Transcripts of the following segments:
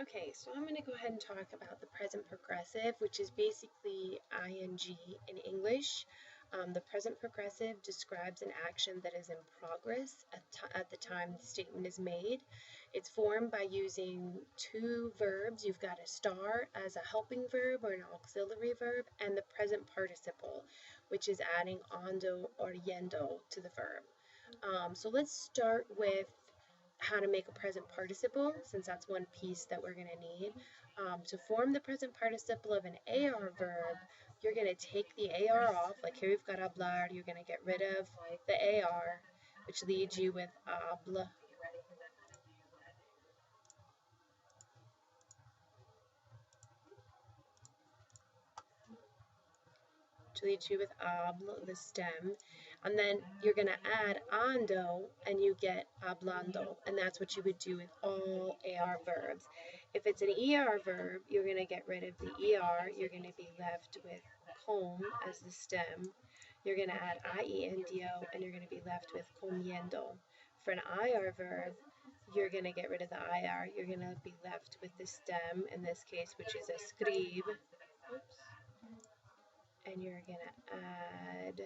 Okay, so I'm going to go ahead and talk about the present progressive, which is basically ing in English. The present progressive describes an action that is in progress at the time the statement is made. It's formed by using two verbs. You've got a star as a helping verb or an auxiliary verb, and the present participle, which is adding ando or yendo to the verb. So let's start with how to make a present participle, since that's one piece that we're going to need. To form the present participle of an AR verb, you're going to take the AR off. Like here we've got hablar, you're going to get rid of the AR, which leaves you with habla. To lead you with habl, the stem, and then you're going to add ando, and you get hablando, and that's what you would do with all AR verbs. If it's an ER verb, you're going to get rid of the ER, you're going to be left with com as the stem, you're going to add IENDO, and you're going to be left with comiendo. For an IR verb, you're going to get rid of the IR, you're going to be left with the stem, in this case, which is escribe. Oops. And you're going to add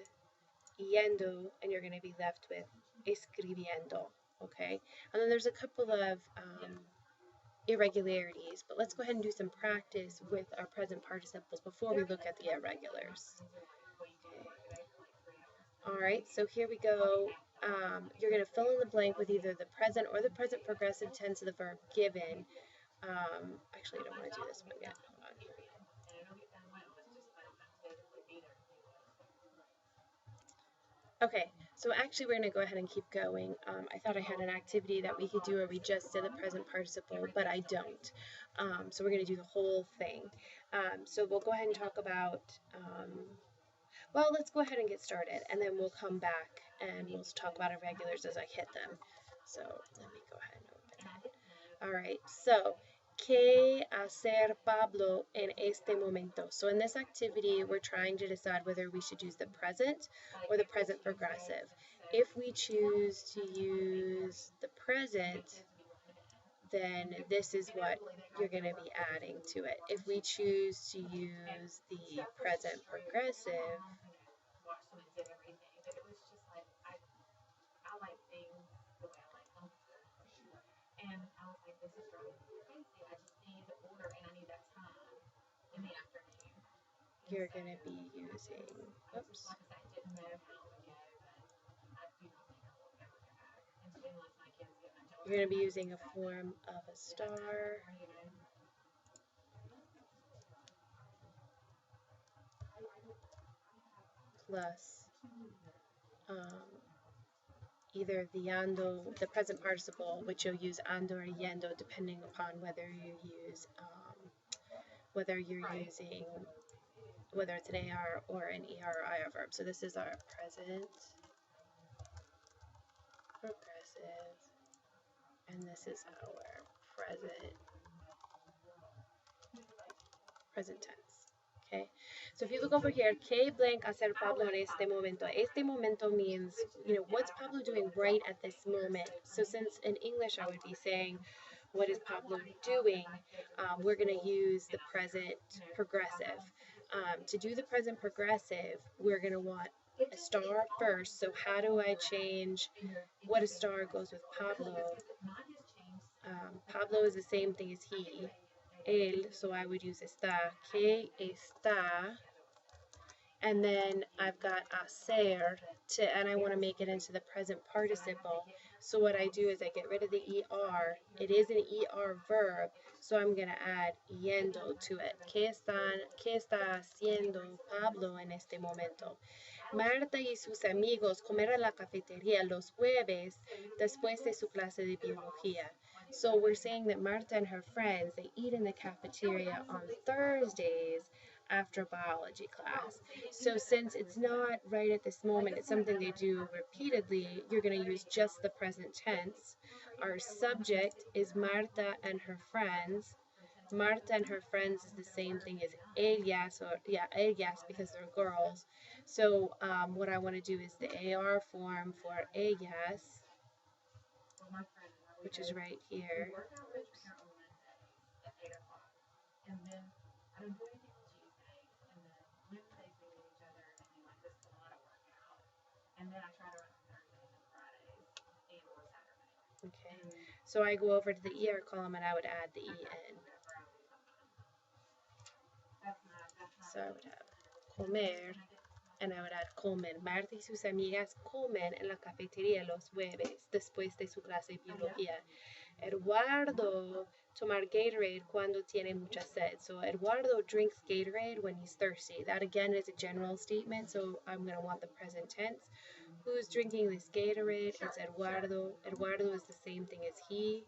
yendo, and you're going to be left with escribiendo, okay? And then there's a couple of irregularities, but let's go ahead and do some practice with our present participles before we look at the irregulars. Okay. All right, so here we go. You're going to fill in the blank with either the present or the present progressive tense of the verb given. Actually, I don't want to do this one yet. Hold on. Okay, so actually we're going to go ahead and keep going. I thought I had an activity that we could do where we just did the present participle, but I don't. So we're going to do the whole thing. So we'll go ahead and talk about, well, let's go ahead and get started, and then we'll come back and we'll talk about irregulars as I hit them. So let me go ahead and open it. All right, so ¿qué hacer Pablo en este momento? So in this activity, we're trying to decide whether we should use the present or the present progressive. If we choose to use the present, then this is what you're going to be adding to it. If we choose to use the present progressive, you're going to be using, oops. You're going to be using a form of a star plus either the ando, the present participle, which you'll use ando or yendo depending upon whether you use, whether you're using, whether it's an AR or an ER or IR verb. So this is our present progressive, and this is our present tense. Okay, so if you look over here, ¿qué blank hacer Pablo en este momento? Este momento means, you know, what's Pablo doing right at this moment? So since in English I would be saying, what is Pablo doing? We're going to use the present progressive. To do the present progressive, we're going to want a star first. So how do I change what a star goes with Pablo? Pablo is the same thing as he. Él, so I would use está, que está, and then I've got hacer, and I want to make it into the present participle. So what I do is I get rid of the ER. It is an ER verb, so I'm going to add yendo to it. ¿Qué está haciendo Pablo en este momento? Marta y sus amigos comen en la cafetería los jueves después de su clase de biología. So we're saying that Marta and her friends, they eat in the cafeteria on Thursdays after biology class. So since it's not right at this moment, it's something they do repeatedly, you're going to use just the present tense. Our subject is Marta and her friends. Marta and her friends is the same thing as ellas, or yeah, ellas because they're girls. So what I want to do is the AR form for ellas, which is right here. Okay, so I go over to the ER column and I would add the EN. So I would have comer, and I would add comen. Marta y sus amigas comen en la cafetería los jueves después de su clase de biología. Eduardo tomar Gatorade cuando tiene mucha sed. So Eduardo drinks Gatorade when he's thirsty. That again is a general statement, so I'm going to want the present tense. Who's drinking this Gatorade? It's Eduardo. Eduardo is the same thing as he.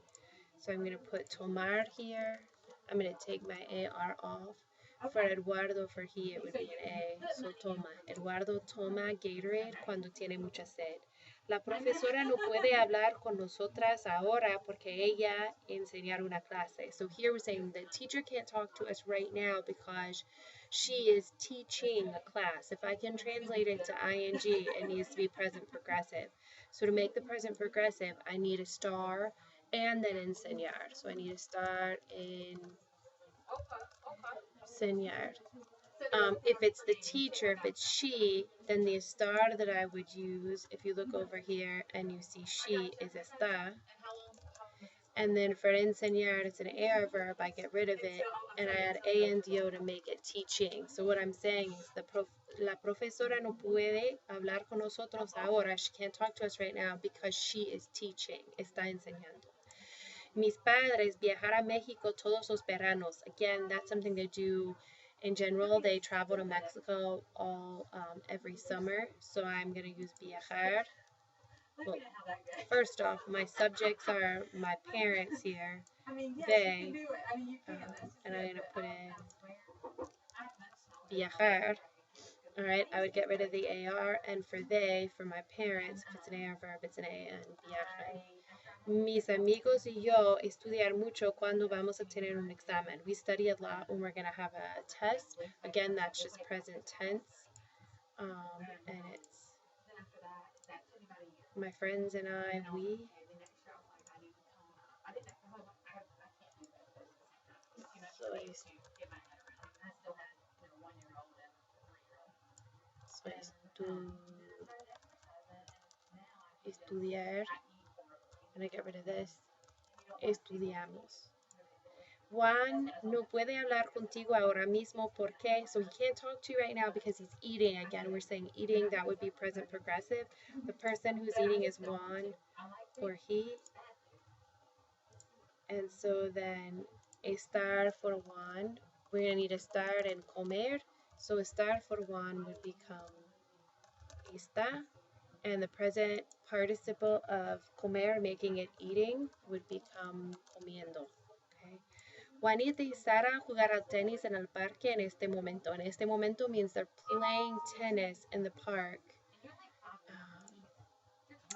So I'm going to put tomar here. I'm going to take my AR off. For Eduardo, for he, it would be an A. So toma. Eduardo toma Gatorade cuando tiene mucha sed. La profesora no puede hablar con nosotras ahora porque ella enseñar una clase. So here we're saying the teacher can't talk to us right now because she is teaching a class. If I can translate it to ing, it needs to be present progressive. So to make the present progressive, I need a star and then enseñar. So I need to start in enseñar. If it's the teacher, if it's she, then the star that I would use, if you look over here and you see she, is está. And then for enseñar, it's an AR verb, I get rid of it, and I add ANDO to make it teaching. So what I'm saying is la profesora no puede hablar con nosotros ahora. She can't talk to us right now because she is teaching, está enseñando. Mis padres viajar a Mexico todos los veranos. Again, that's something they do in general. They travel to Mexico every summer. So I'm going to use viajar. Well, first off, my subjects are my parents here. They. And I'm going to put in viajar. Alright, I would get rid of the AR. And for they, for my parents, if it's an AR verb, it's an AN. Viajar. Mis amigos y yo estudiar mucho cuando vamos a tener un examen. We study a lot when we're going to have a test. Again, that's just present tense. And it's my friends and I, we. Estudiar. I'm going to get rid of this. Estudiamos. Juan no puede hablar contigo ahora mismo porque, so he can't talk to you right now because he's eating. Again, we're saying eating, that would be present progressive. The person who's eating is Juan or he. And so then estar for Juan, we're going to need estar and comer. So estar for Juan would become está. And the present participle of comer, making it eating, would become comiendo. Okay. Juanita y Sara jugar al tenis en el parque en este momento. En este momento means they're playing tennis in the park.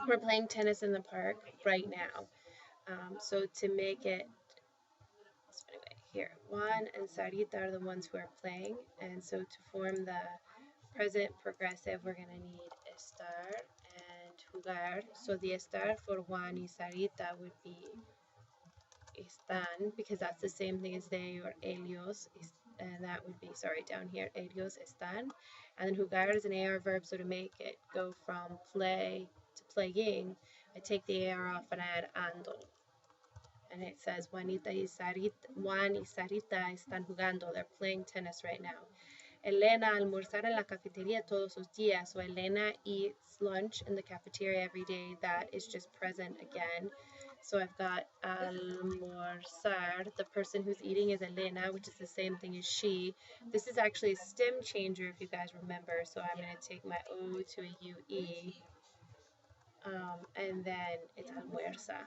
We're playing tennis in the park right now. So to make it, anyway, here, Juan and Sarita are the ones who are playing. And so to form the present progressive, we're going to need estar and jugar. So the estar for Juan y Sarita would be están, because that's the same thing as they or ellos, and that would be, sorry, down here, ellos están. And then jugar is an AR verb, so to make it go from play to playing, I take the AR off and add ando. And it says Juan y Sarita están jugando, they're playing tennis right now. Elena almorzar en la cafetería todos los días. So Elena eats lunch in the cafeteria every day. That is just present again. So I've got almorzar. The person who's eating is Elena, which is the same thing as she. This is actually a stem changer, if you guys remember. So I'm going to take my O to a UE. And then it's almuerza.